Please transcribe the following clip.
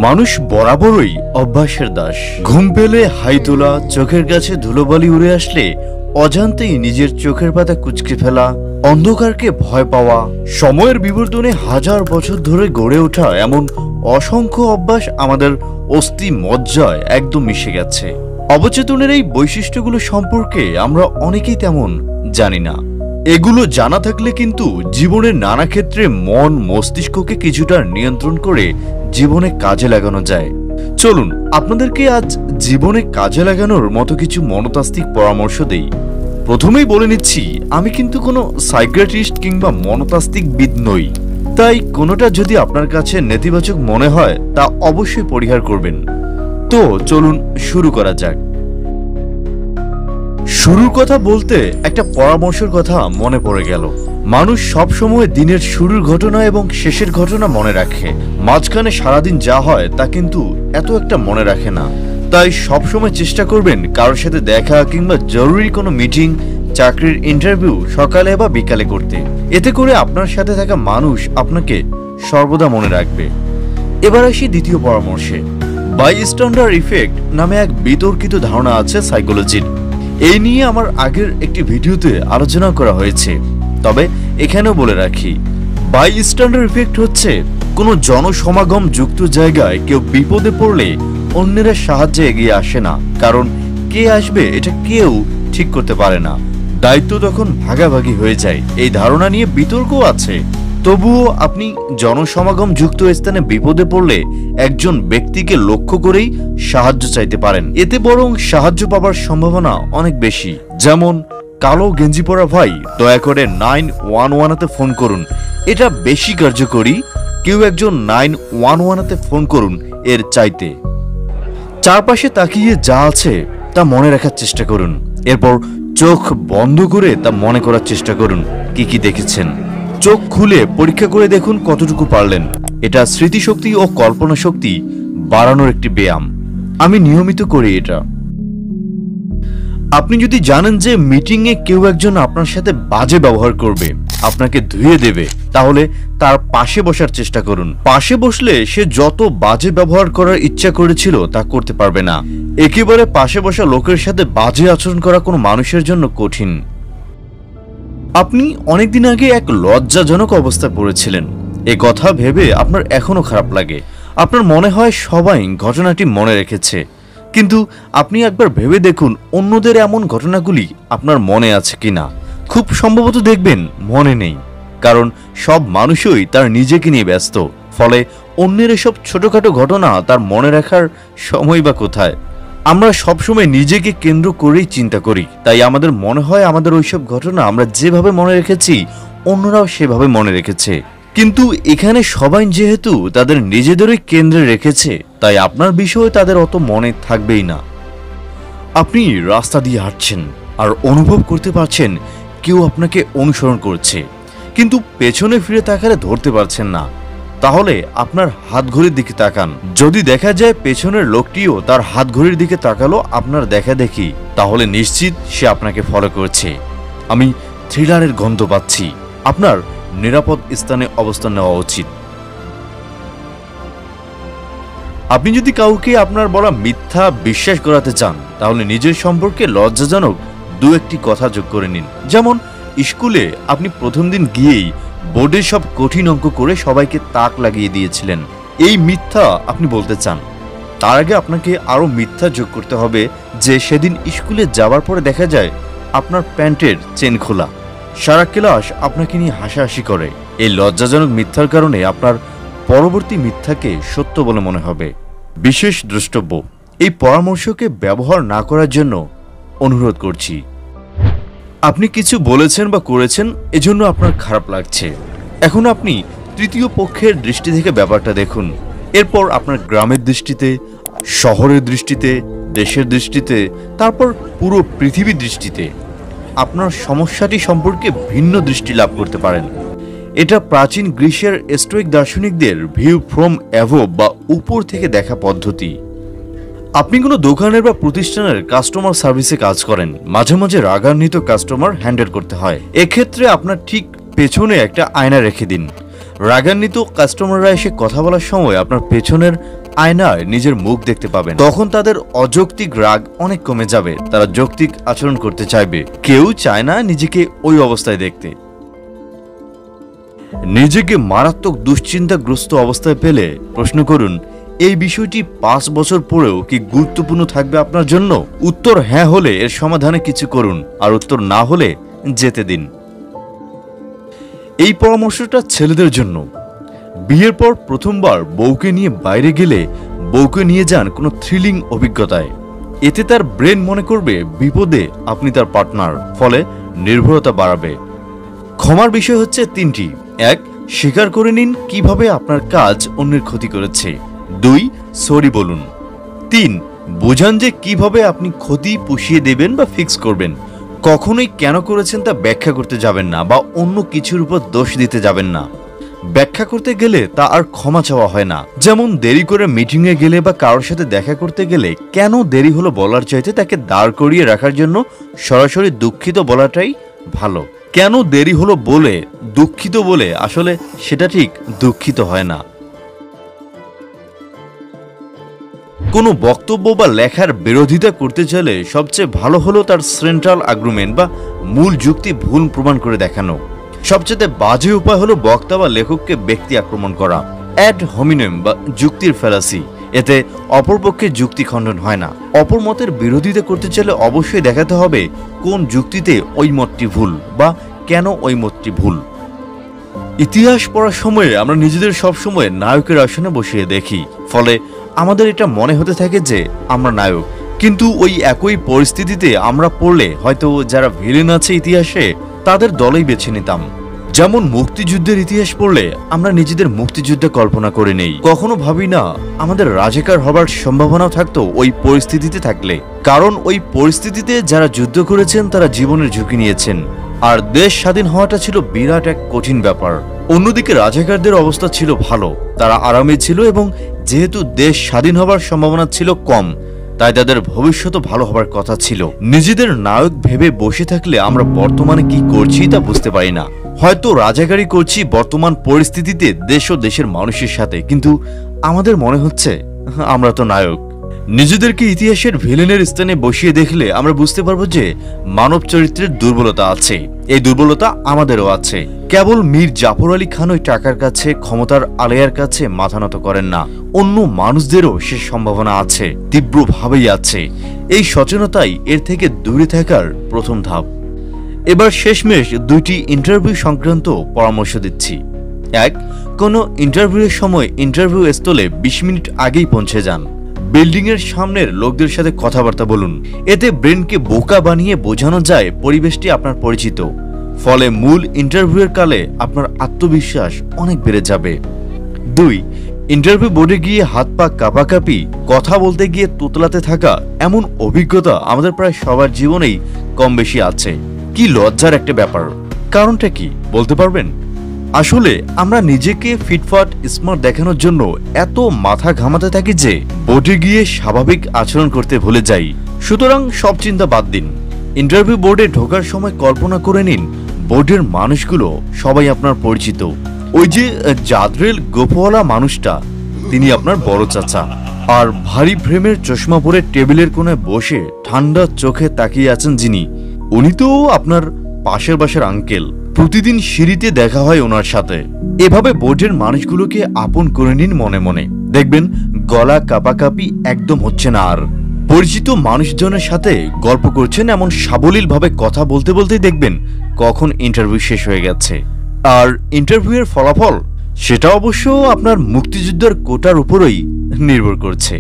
মানুষ বরাবরই অভ্যাসের দাস। ঘুম পেলে হাই তোলা, চোখের কাছে ধুলোবালি উড়ে আসলে অজান্তেই নিজের চোখের পাতা কুঁচকে ফেলা, অন্ধকারকে ভয় পাওয়া, সময়ের বিবর্তনে হাজার বছর ধরে গড়ে ওঠা এমন অসংখ্য অভ্যাস আমাদের অস্থি মজ্জায় একদম মিশে গেছে। অবচেতনের এই বৈশিষ্ট্যগুলো সম্পর্কে আমরা অনেকেই তেমন জানি না। এগুলো জানা থাকলে কিন্তু জীবনের নানা ক্ষেত্রে মন মস্তিষ্ককে কিছুটা নিয়ন্ত্রণ করে জীবনে কাজে লাগানো যায়। চলুন আপনাদেরকে আজ জীবনে কাজে লাগানোর মতো কিছু মনস্তাত্ত্বিক পরামর্শ দেই। প্রথমেই বলে নিচ্ছি, আমি কিন্তু কোনো সাইকিয়াট্রিস্ট কিংবা মনস্তাত্ত্বিকবিদ নই, তাই কোনোটা যদি আপনার কাছে নেতিবাচক মনে হয় তা অবশ্যই পরিহার করবেন। তো চলুন শুরু করা যাক। শুরুর কথা বলতে একটা পরামর্শের কথা মনে পড়ে গেল। মানুষ সব সময় দিনের শুরুর ঘটনা এবং শেষের ঘটনা মনে রাখে, মাঝখানে সারাদিন যা হয় তা কিন্তু এত একটা মনে রাখে না। তাই সবসময় চেষ্টা করবেন কারোর সাথে দেখা কিংবা জরুরি কোনো মিটিং, চাকরির ইন্টারভিউ সকালে বা বিকালে করতে। এতে করে আপনার সাথে থাকা মানুষ আপনাকে সর্বদা মনে রাখবে। এবার আসি দ্বিতীয় পরামর্শে। বাইস্ট্যান্ডার ইফেক্ট নামে এক বিতর্কিত ধারণা আছে সাইকোলজির। এই নিয়ে আমার আগের একটি ভিডিওতে আলোচনা করা হয়েছে, তবে এখানেও বলে রাখি, বাইস্ট্যান্ডার ইফেক্ট হচ্ছে কোনো জনসমাগম যুক্ত জায়গায় কেউ বিপদে পড়লে অন্যেরা সাহায্যে এগিয়ে আসে না, কারণ কে আসবে এটা কেউ ঠিক করতে পারে না। দায়িত্ব তখন ভাগাভাগি হয়ে যায়। এই ধারণা নিয়ে বিতর্ক আছে। তবুও আপনি জনসমাগম যুক্ত স্থানে বিপদে পড়লে একজন ব্যক্তিকে লক্ষ্য করেই সাহায্য চাইতে পারেন। এতে বরং সাহায্য পাবার সম্ভাবনা অনেক বেশি। যেমন, কালো গেঞ্জি পরা ভাই, দয়া করে 911-তে ফোন করুন। এটা বেশি কার্যকরী কেউ একজন 911-তে ফোন করুন এর চাইতে। চারপাশে তাকিয়ে যা আছে তা মনে রাখার চেষ্টা করুন। এরপর চোখ বন্ধ করে তা মনে করার চেষ্টা করুন কি কি দেখেছেন। চোখ খুলে পরীক্ষা করে দেখুন কতটুকু পারলেন। এটা স্মৃতিশক্তি ও কল্পনা শক্তি বাড়ানোর একটি ব্যায়াম। আমি নিয়মিত করি এটা। আপনি যদি জানেন যে মিটিংয়ে কেউ একজন আপনার সাথে বাজে ব্যবহার করবে, আপনাকে ধুয়ে দেবে, তাহলে তার পাশে বসার চেষ্টা করুন। পাশে বসলে সে যত বাজে ব্যবহার করার ইচ্ছা করেছিল তা করতে পারবে না। একেবারে পাশে বসা লোকের সাথে বাজে আচরণ করা কোনো মানুষের জন্য কঠিন। আপনি অনেকদিন আগে এক লজ্জাজনক অবস্থায় পড়েছিলেন। এ কথা ভেবে আপনার এখনো খারাপ লাগে। আপনার মনে হয় সবাই ঘটনাটি মনে রেখেছে, কিন্তু আপনি একবার ভেবে দেখুন অন্যদের এমন ঘটনাগুলি আপনার মনে আছে কিনা। খুব সম্ভবত দেখবেন মনে নেই, কারণ সব মানুষই তার নিজেকে নিয়ে ব্যস্ত। ফলে অন্যের এসব ছোটখাটো ঘটনা তার মনে রাখার সময় বা কোথায়। আমরা সবসময় নিজেকে কেন্দ্র করেই চিন্তা করি, তাই আমাদের মনে হয় আমাদের ওইসব ঘটনা আমরা যেভাবে মনে রেখেছি অন্যরাও সেভাবে মনে রেখেছে। কিন্তু এখানে সবাই যেহেতু তাদের নিজেদেরই কেন্দ্রে রেখেছে, তাই আপনার বিষয় তাদের অত মনে থাকবেই না। আপনি রাস্তা দিয়ে হাঁটছেন আর অনুভব করতে পারছেন কেউ আপনাকে অনুসরণ করছে, কিন্তু পেছনে ফিরে তাকালে ধরতে পারছেন না। তাহলে আপনার হাত ঘড়ির দিকে তাকান। যদি দেখা যায় পেছনের লোকটিও তার হাত ঘড়ির দিকে তাকালো আপনার দেখা দেখি, তাহলে নিশ্চিত সে আপনাকে ফলো করছে। আমি থ্রিলারের গন্ধ পাচ্ছি। আপনার নিরাপদ স্থানে অবস্থান নেওয়া উচিত। আপনি যদি কাউকে আপনার বলা মিথ্যা বিশ্বাস করাতে চান, তাহলে নিজের সম্পর্কে লজ্জাজনক দু একটি কথা যোগ করে নিন। যেমন, স্কুলে আপনি প্রথম দিন গিয়েই বোর্ডে সব কঠিন অঙ্ক করে সবাইকে তাক লাগিয়ে দিয়েছিলেন। এই মিথ্যা আপনি বলতে চান। তার আগে আপনাকে আরো মিথ্যা যোগ করতে হবে যে সেদিন স্কুলে যাওয়ার পরে দেখা যায় আপনার প্যান্টের চেন খোলা, সারা ক্লাস আপনাকে নিয়ে হাসাহাসি করে। এই লজ্জাজনক মিথ্যার কারণে আপনার পরবর্তী মিথ্যাকে সত্য বলে মনে হবে। বিশেষ দ্রষ্টব্য, এই পরামর্শকে ব্যবহার না করার জন্য অনুরোধ করছি। আপনি কিছু বলেছেন বা করেছেন, এজন্য আপনার খারাপ লাগছে। এখন আপনি তৃতীয় পক্ষের দৃষ্টি থেকে ব্যাপারটা দেখুন। এরপর আপনার গ্রামের দৃষ্টিতে, শহরের দৃষ্টিতে, দেশের দৃষ্টিতে, তারপর পুরো পৃথিবীর দৃষ্টিতে আপনার সমস্যাটি সম্পর্কে ভিন্ন দৃষ্টি লাভ করতে পারেন। এটা প্রাচীন গ্রিসের স্টোইক দার্শনিকদের ভিউ ফ্রম অ্যাভব বা উপর থেকে দেখা পদ্ধতি। আপনি কোনো দোকানের বা প্রতিষ্ঠানের কাস্টমার সার্ভিসে কাজ করেন, মাঝে মাঝে রাগান্বিত কাস্টমার হ্যান্ডেল করতে হয়। এক্ষেত্রে আপনার ঠিক পেছনে একটা আয়না রেখে দিন। রাগান্বিত কাস্টমাররা এসে কথা বলার সময় আপনার পেছনের আয়নায় নিজের মুখ দেখতে পাবেন, তখন তাদের অযৌক্তিক রাগ অনেক কমে যাবে, তারা যৌক্তিক আচরণ করতে চাইবে। কেউ চায় না নিজেকে ওই অবস্থায় দেখতে। নিজেকে মারাত্মক দুশ্চিন্তাগ্রস্ত অবস্থায় পেলে প্রশ্ন করুন, এই বিষয়টি 5 বছর পরেও কি গুরুত্বপূর্ণ থাকবে আপনার জন্য? উত্তর হ্যাঁ হলে এর সমাধানে কিছু করুন, আর উত্তর না হলে যেতে দিন। এই পরামর্শটা ছেলেদের জন্য। বিয়ের পর প্রথমবার বউকে নিয়ে বাইরে গেলে বউকে নিয়ে যান কোনো থ্রিলিং অভিজ্ঞতায়। এতে তার ব্রেন মনে করবে বিপদে আপনি তার পার্টনার, ফলে নির্ভরতা বাড়াবে। ক্ষমার বিষয় হচ্ছে 3টি। 1. স্বীকার করে নিন কিভাবে আপনার কাজ অন্যের ক্ষতি করেছে। 2. সরি বলুন। 3. বোঝান যে কিভাবে আপনি ক্ষতি পুষিয়ে দেবেন বা ফিক্স করবেন। কখনোই কেন করেছেন তা ব্যাখ্যা করতে যাবেন না, বা অন্য কিছুর উপর দোষ দিতে যাবেন না। ব্যাখ্যা করতে গেলে তা আর ক্ষমা চাওয়া হয় না। যেমন দেরি করে মিটিংয়ে গেলে বা কারোর সাথে দেখা করতে গেলে কেন দেরি হলো বলার চাইতে তাকে দাঁড় করিয়ে রাখার জন্য সরাসরি দুঃখিত বলাটাই ভালো। কেন দেরি হলো বলে দুঃখিত বলে আসলে সেটা ঠিক দুঃখিত হয় না। কোনো বক্তব্য বা লেখার বিরোধিতা করতে চাইলে সবচেয়ে ভালো হলো তার সেন্ট্রাল আর্গুমেন্ট বা মূল যুক্তি ভুল প্রমাণ করে দেখানো। সবচেয়ে বাজে উপায় হলো বক্তা বা লেখককে ব্যক্তি আক্রমণ করা, অ্যাড হোমিনেম বা যুক্তির ফ্যালাসি। এতে অপরপক্ষের যুক্তি খণ্ডন হয় না। অপর মতের বিরোধিতা করতে চাইলে অবশ্যই দেখাতে হবে কোন যুক্তিতে ওই মতটি ভুল বা কেন ওই মতটি ভুল। ইতিহাস পড়ার সময়ে আমরা নিজেদের সবসময় নায়কের আসনে বসিয়ে দেখি, ফলে আমাদের এটা মনে হতে থাকে যে আমরা নায়ক। কিন্তু ওই একই পরিস্থিতিতে আমরা পড়লে হয়তো যারা ভিলেন আছে ইতিহাসে তাদের দলেই বেছে নিতাম। যেমন মুক্তিযুদ্ধের ইতিহাস পড়লে আমরা নিজেদের মুক্তিযুদ্ধে কল্পনা করে নেই, কখনো ভাবি না আমাদের রাজাকার হবার সম্ভাবনাও থাকতো ওই পরিস্থিতিতে থাকলে। কারণ ওই পরিস্থিতিতে যারা যুদ্ধ করেছেন তারা জীবনের ঝুঁকি নিয়েছেন, আর দেশ স্বাধীন হওয়াটা ছিল বিরাট এক কঠিন ব্যাপার। অন্যদিকে রাজাকারদের অবস্থা ছিল ভালো, তারা আরামে ছিল, এবং যেহেতু দেশ স্বাধীন হবার সম্ভাবনা ছিল কম, তাই তাদের ভবিষ্যৎ ভালো হবার কথা ছিল। নিজেদের নায়ক ভেবে বসে থাকলে আমরা বর্তমানে কি করছি তা বুঝতে পারি না। হয়তো রাজাকারি করছি বর্তমান পরিস্থিতিতে দেশ ও দেশের মানুষের সাথে, কিন্তু আমাদের মনে হচ্ছে আমরা তো নায়ক। নিজেদেরকে ইতিহাসের ভিলেনের স্থানে বসিয়ে দেখলে আমরা বুঝতে পারবো যে মানব চরিত্রের দুর্বলতা আছে। এই দুর্বলতা আমাদেরও আছে। কেবল মীর জাফর আলী খান ওই টাকার কাছে, ক্ষমতার আলেয়ার কাছে মাথা নত করেন না, অন্য মানুষদেরও সে সম্ভাবনা আছে, তীব্রভাবেই আছে। এই সচেতনতাই এর থেকে দূরে থাকার প্রথম ধাপ। এবার শেষমেশ 2টি ইন্টারভিউ সংক্রান্ত পরামর্শ দিচ্ছি। 1. কোনো ইন্টারভিউয়ের সময় ইন্টারভিউ স্থলে 20 মিনিট আগেই পৌঁছে যান। বিল্ডিং এর সামনের লোকদের সাথে কথাবার্তা বলুন। এতে ব্রেনকে বোকা বানিয়ে বোঝানো যায় পরিবেশটি আপনার পরিচিত, ফলে মূল ইন্টারভিউয়ের কালে আপনার আত্মবিশ্বাস অনেক বেড়ে যাবে। 2. ইন্টারভিউ বোর্ডে গিয়ে হাত পা কাঁপাকাঁপি, কথা বলতে গিয়ে তোতলাতে থাকা, এমন অভিজ্ঞতা আমাদের প্রায় সবার জীবনেই কম বেশি আছে। কি লজ্জার একটা ব্যাপার। কারণটা কি বলতে পারবেন? আসলে আমরা নিজেকে ফিটফাট স্মার্ট দেখানোর জন্য এত মাথা ঘামাতে থাকি যে বোর্ডে গিয়ে স্বাভাবিক আচরণ করতে ভুলে যাই। সুতরাং সব চিন্তা বাদ দিন। ইন্টারভিউ বোর্ডে ঢোকার সময় কল্পনা করে নিন বোর্ডের মানুষগুলো সবাই আপনার পরিচিত। ওই যে জাদরেল গোপওয়ালা মানুষটা, তিনি আপনার বড় চাচা, আর ভারী ফ্রেমের চশমা পরে টেবিলের কোণে বসে ঠান্ডা চোখে তাকিয়ে আছেন যিনি, উনি তো আপনার পাশের বাসার আঙ্কেল। প্রতিদিন সিঁড়িতে দেখা হয় ওনার সাথে। এভাবে বোর্ডের মানুষগুলোকে আপন করে নিন মনে মনে। দেখবেন গলা কাঁপাকাঁপি একদম হচ্ছে না আর। পরিচিত মানুষজনের সাথে গল্প করছেন এমন সাবলীল ভাবে কথা বলতে বলতেই দেখবেন কখন ইন্টারভিউ শেষ হয়ে গেছে। আর ইন্টারভিউয়ের ফলাফল সেটা অবশ্য আপনার মুক্তিযুদ্ধের কোটার উপরই নির্ভর করছে।